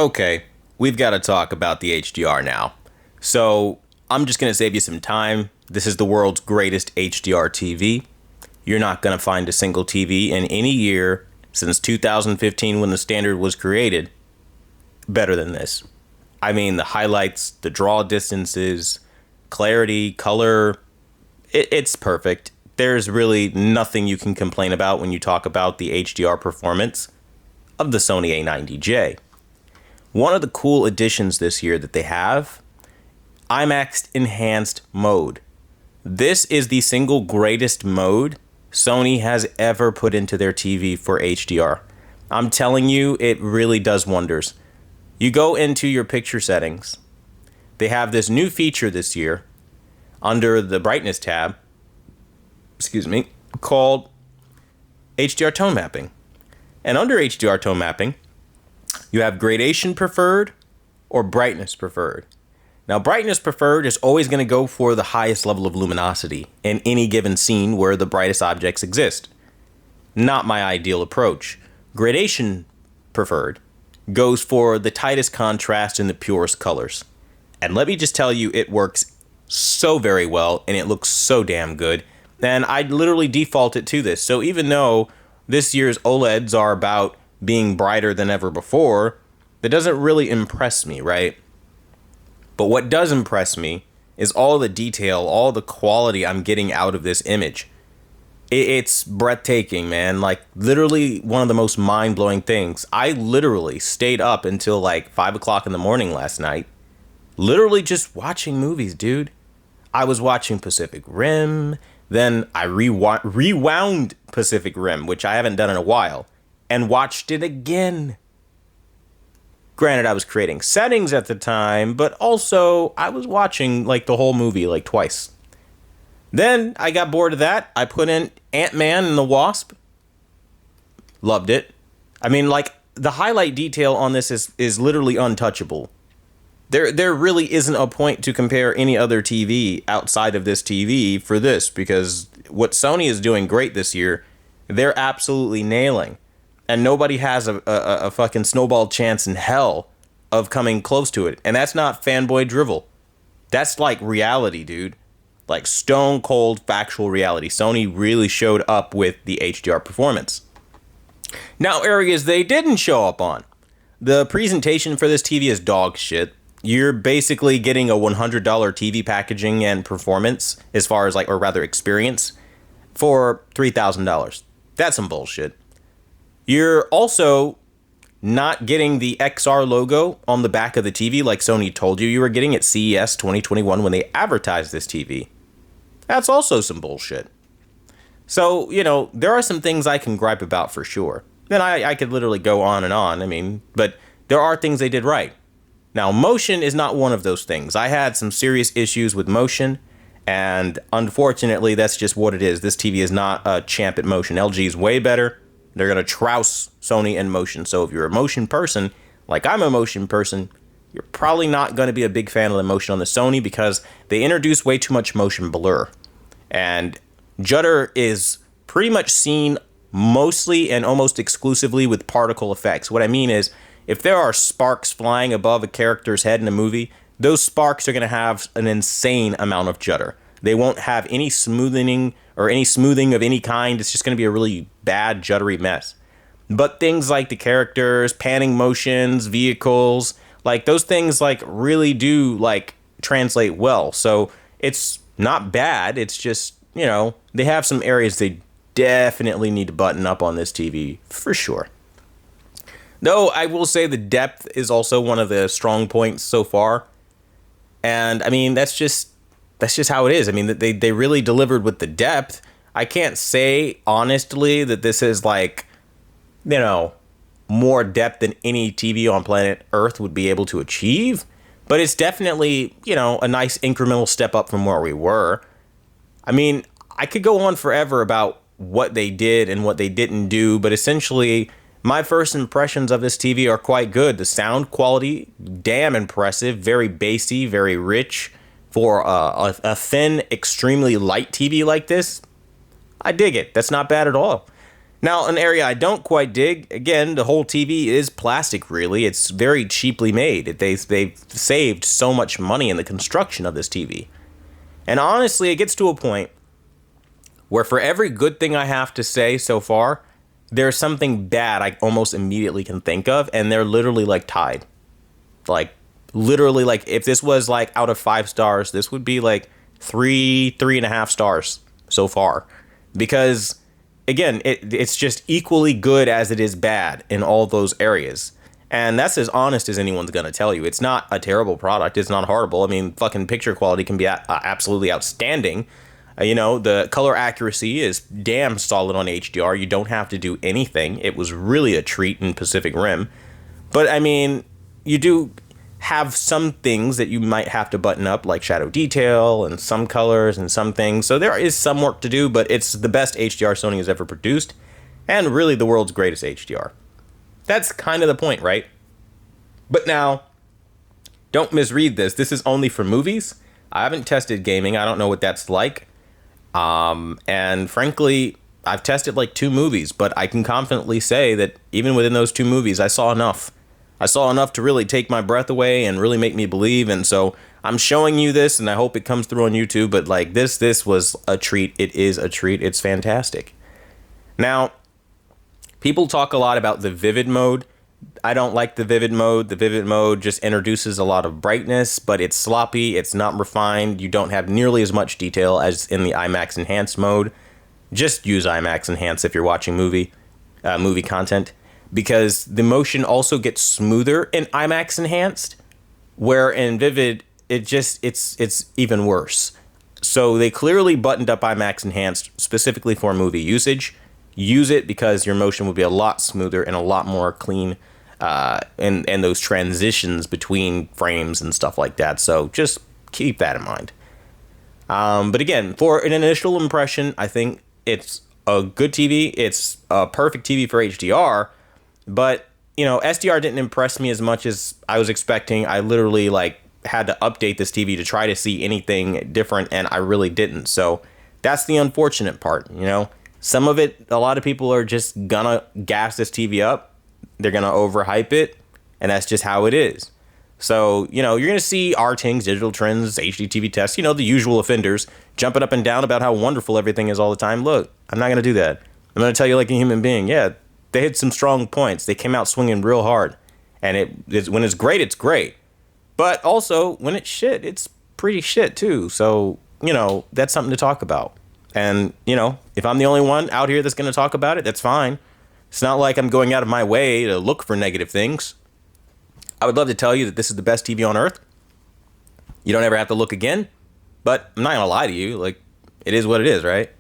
Okay, we've got to talk about the HDR now. So, I'm just going to save you some time. This is the world's greatest HDR TV. You're not going to find a single TV in any year since 2015 when the standard was created better than this. I mean, the highlights, the draw distances, clarity, color, it's perfect. There's really nothing you can complain about when you talk about the HDR performance of the Sony A90J. One of the cool additions this year that they have, IMAX Enhanced mode. This is the single greatest mode Sony has ever put into their TV for HDR. I'm telling you, it really does wonders. You go into your picture settings. They have this new feature this year under the brightness tab, called HDR tone mapping. And under HDR tone mapping, you have gradation preferred or brightness preferred. Now, brightness preferred is always going to go for the highest level of luminosity in any given scene where the brightest objects exist. Not my ideal approach. Gradation preferred goes for the tightest contrast and the purest colors. And let me just tell you, it works so very well and it looks so damn good. And I literally default it to this. So even though this year's OLEDs are about being brighter than ever before, that doesn't really impress me, right? But what does impress me is all the detail, all the quality I'm getting out of this image. It's breathtaking, man. Like, literally one of the most mind-blowing things. I literally stayed up until like 5 o'clock in the morning last night. Literally just watching movies, dude. I was watching Pacific Rim. Then I rewound Pacific Rim, which I haven't done in a while, and watched it again. Granted, I was creating settings at the time, but also I was watching like the whole movie like twice. Then I got bored of that. I put in Ant-Man and the Wasp. Loved it. I mean, like, the highlight detail on this is literally untouchable. There really isn't a point to compare any other TV outside of this TV for this, because what Sony is doing great this year, they're absolutely nailing. And nobody has a fucking snowball chance in hell of coming close to it. And that's not fanboy drivel. That's like reality, dude. Like stone cold factual reality. Sony really showed up with the HDR performance. Now, areas they didn't show up on. The presentation for this TV is dog shit. You're basically getting a $100 TV packaging and performance, as far as like, or rather experience, for $3,000. That's some bullshit. You're also not getting the XR logo on the back of the TV like Sony told you were getting at CES 2021 when they advertised this TV. That's also some bullshit. So, you know, there are some things I can gripe about for sure. Then I could literally go on and on. I mean, but there are things they did right. Now, motion is not one of those things. I had some serious issues with motion, and unfortunately, that's just what it is. This TV is not a champ at motion. LG is way better. They're going to trouse Sony in motion. So if you're a motion person, like I'm a motion person, you're probably not going to be a big fan of the motion on the Sony because they introduce way too much motion blur. And judder is pretty much seen mostly and almost exclusively with particle effects. What I mean is, if there are sparks flying above a character's head in a movie, those sparks are going to have an insane amount of judder. They won't have any smoothing or any smoothing of any kind. It's just going to be a really bad, juddery mess. But things like the characters, panning motions, vehicles, like those things like really do like translate well. So it's not bad. It's just, you know, they have some areas they definitely need to button up on this TV for sure. Though I will say the depth is also one of the strong points so far. And I mean, that's just how it is. I mean, they really delivered with the depth. I can't say honestly that this is like, you know, more depth than any TV on planet Earth would be able to achieve. But it's definitely, you know, a nice incremental step up from where we were. I mean, I could go on forever about what they did and what they didn't do, but essentially my first impressions of this TV are quite good. The sound quality, damn impressive, very bassy, very rich. For a thin, extremely light TV like this, I dig it. That's not bad at all. Now, an area I don't quite dig, again, the whole TV is plastic, really. It's very cheaply made. They've saved so much money in the construction of this TV. And honestly, it gets to a point where for every good thing I have to say so far, there's something bad I almost immediately can think of, and they're literally like tied. Like, literally, like, if this was like out of 5 stars, this would be like 3.5 stars so far. Because again, it's just equally good as it is bad in all those areas. And that's as honest as anyone's going to tell you. It's not a terrible product. It's not horrible. I mean, fucking picture quality can be absolutely outstanding. The color accuracy is damn solid on HDR. You don't have to do anything. It was really a treat in Pacific Rim. But, I mean, you do have some things that you might have to button up, like shadow detail and some colors and some things. So there is some work to do, but it's the best HDR Sony has ever produced, and really the world's greatest HDR. That's kind of the point, right? But now, don't misread this. This is only for movies. I haven't tested gaming. I don't know what that's like. And frankly, I've tested like 2 movies, but I can confidently say that even within those 2 movies, I saw enough. I saw enough to really take my breath away and really make me believe. And so I'm showing you this, and I hope it comes through on YouTube. But like this was a treat. It is a treat. It's fantastic. Now, people talk a lot about the vivid mode. I don't like the vivid mode. The vivid mode just introduces a lot of brightness, but it's sloppy. It's not refined. You don't have nearly as much detail as in the IMAX Enhanced mode. Just use IMAX Enhanced if you're watching movie content, because the motion also gets smoother in IMAX Enhanced, where in Vivid, it's even worse. So they clearly buttoned up IMAX Enhanced specifically for movie usage. Use it because your motion will be a lot smoother and a lot more clean, and those transitions between frames and stuff like that. So just keep that in mind. But again, for an initial impression, I think it's a good TV. It's a perfect TV for HDR. But, SDR didn't impress me as much as I was expecting. I literally, had to update this TV to try to see anything different, and I really didn't. So that's the unfortunate part, Some of it, a lot of people are just gonna gas this TV up. They're gonna overhype it, and that's just how it is. So, you're gonna see RTings, Digital Trends, HDTV tests, the usual offenders, jumping up and down about how wonderful everything is all the time. Look, I'm not gonna do that. I'm gonna tell you like a human being. Yeah, they hit some strong points. They came out swinging real hard. And when it's great, it's great. But also, when it's shit, it's pretty shit too. So, that's something to talk about. And, if I'm the only one out here that's going to talk about it, that's fine. It's not like I'm going out of my way to look for negative things. I would love to tell you that this is the best TV on earth. You don't ever have to look again. But I'm not going to lie to you. It is what it is, right?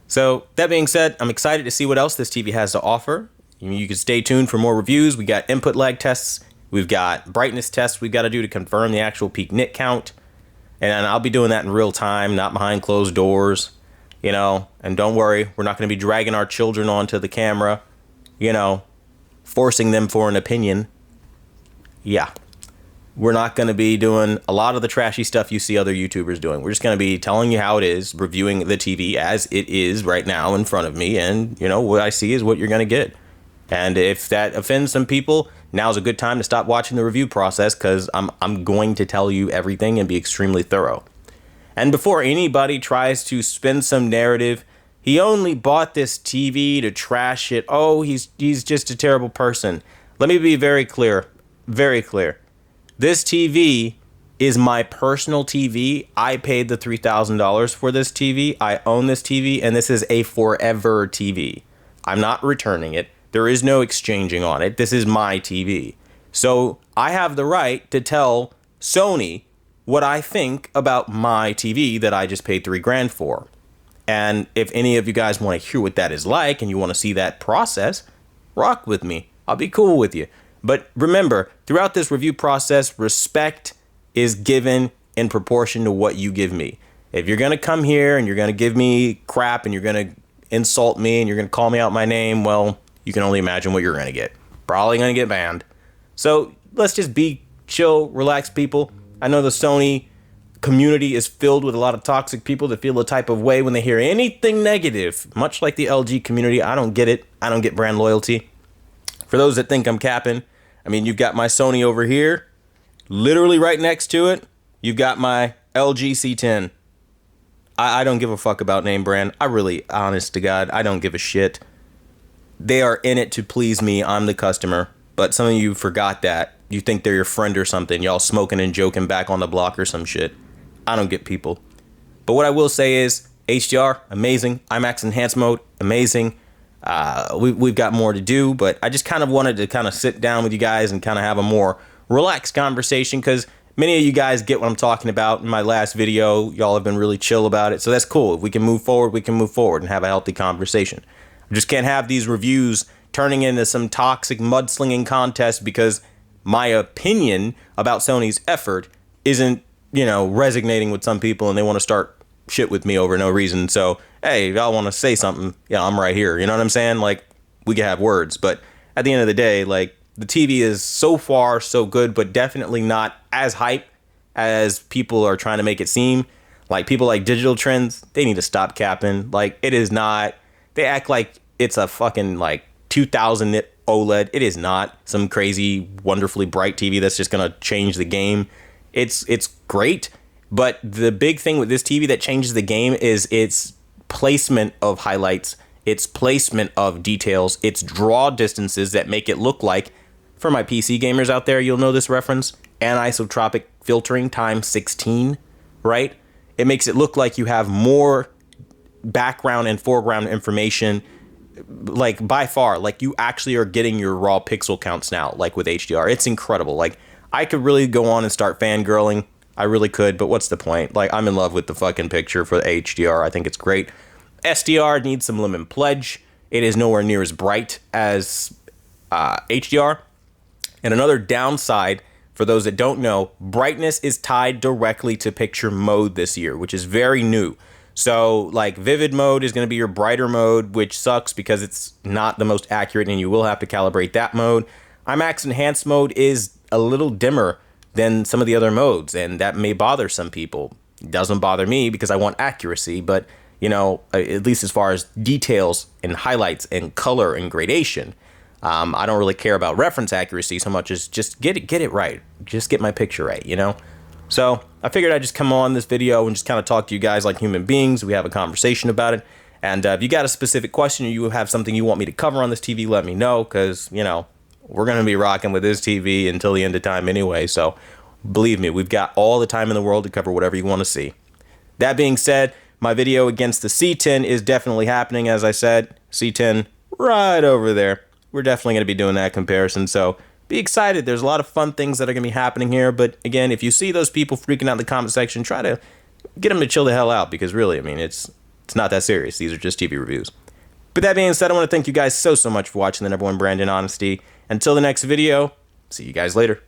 So, that being said, I'm excited to see what else this TV has to offer. You can stay tuned for more reviews. We got input lag tests. We've got brightness tests we've got to do to confirm the actual peak nit count. And I'll be doing that in real time, not behind closed doors. And don't worry, we're not going to be dragging our children onto the camera, forcing them for an opinion. Yeah. We're not going to be doing a lot of the trashy stuff you see other YouTubers doing. We're just going to be telling you how it is, reviewing the TV as it is right now in front of me. And, what I see is what you're going to get. And if that offends some people, now's a good time to stop watching the review process, because I'm going to tell you everything and be extremely thorough. And before anybody tries to spin some narrative, he only bought this TV to trash it. Oh, he's just a terrible person. Let me be very clear. Very clear. This TV is my personal TV. I paid the $3,000 for this TV. I own this TV, and this is a forever TV. I'm not returning it. There is no exchanging on it. This is my TV. So I have the right to tell Sony what I think about my TV that I just paid $3,000 for. And if any of you guys want to hear what that is like and you want to see that process, rock with me. I'll be cool with you. But remember, throughout this review process, respect is given in proportion to what you give me. If you're going to come here and you're going to give me crap and you're going to insult me and you're going to call me out my name, well, you can only imagine what you're going to get. Probably going to get banned. So let's just be chill, relaxed people. I know the Sony community is filled with a lot of toxic people that feel a type of way when they hear anything negative. Much like the LG community, I don't get it. I don't get brand loyalty. For those that think I'm capping, I mean, you've got my Sony over here. Literally right next to it, you've got my LG C10. I don't give a fuck about name brand. I really, honest to God, I don't give a shit. They are in it to please me. I'm the customer. But some of you forgot that. You think they're your friend or something. Y'all smoking and joking back on the block or some shit. I don't get people. But what I will say is HDR, amazing. IMAX Enhanced mode, amazing. We've got more to do, but I just kind of wanted to kind of sit down with you guys and kind of have a more relaxed conversation, because many of you guys get what I'm talking about. In my last video, y'all have been really chill about it, so that's cool. If we can move forward, we can move forward and have a healthy conversation. I just can't have these reviews turning into some toxic mudslinging contest because my opinion about Sony's effort isn't, you know, resonating with some people and they want to start shit with me over no reason. So, hey, if y'all want to say something, yeah, I'm right here. You know what I'm saying? Like, we can have words, but at the end of the day, like, the TV is so far so good, but definitely not as hype as people are trying to make it seem. Like, people like Digital Trends, they need to stop capping. Like, it is not. They act like it's a fucking, like, 2000 nit OLED. It is not some crazy, wonderfully bright TV that's just gonna change the game. It's great, but the big thing with this TV that changes the game is its placement of highlights, its placement of details, its draw distances that make it look like, for my PC gamers out there, you'll know this reference, anisotropic filtering times 16, right? It makes it look like you have more background and foreground information, like by far, like you actually are getting your raw pixel counts now, like with HDR. It's incredible. Like, I could really go on and start fangirling. I really could, but what's the point? Like, I'm in love with the fucking picture for the HDR. I think it's great. SDR needs some lemon pledge. It is nowhere near as bright as HDR. And another downside, for those that don't know, brightness is tied directly to picture mode this year, which is very new. So, like, vivid mode is going to be your brighter mode, which sucks because it's not the most accurate and you will have to calibrate that mode. IMAX Enhanced mode is a little dimmer than some of the other modes, and that may bother some people. It doesn't bother me because I want accuracy, but, you know, at least as far as details and highlights and color and gradation, I don't really care about reference accuracy so much as just get it right. Just get my picture right, you know? So I figured I'd just come on this video and just kind of talk to you guys like human beings. We have a conversation about it. And if you got a specific question or you have something you want me to cover on this TV, let me know, because, you know, we're going to be rocking with this TV until the end of time anyway. So believe me, we've got all the time in the world to cover whatever you want to see. That being said, my video against the C10 is definitely happening. As I said, C10 right over there. We're definitely going to be doing that comparison. So be excited. There's a lot of fun things that are going to be happening here. But again, if you see those people freaking out in the comment section, try to get them to chill the hell out, because really, I mean, it's not that serious. These are just TV reviews. But that being said, I want to thank you guys so much for watching the #1 brand in honesty. Until the next video, see you guys later.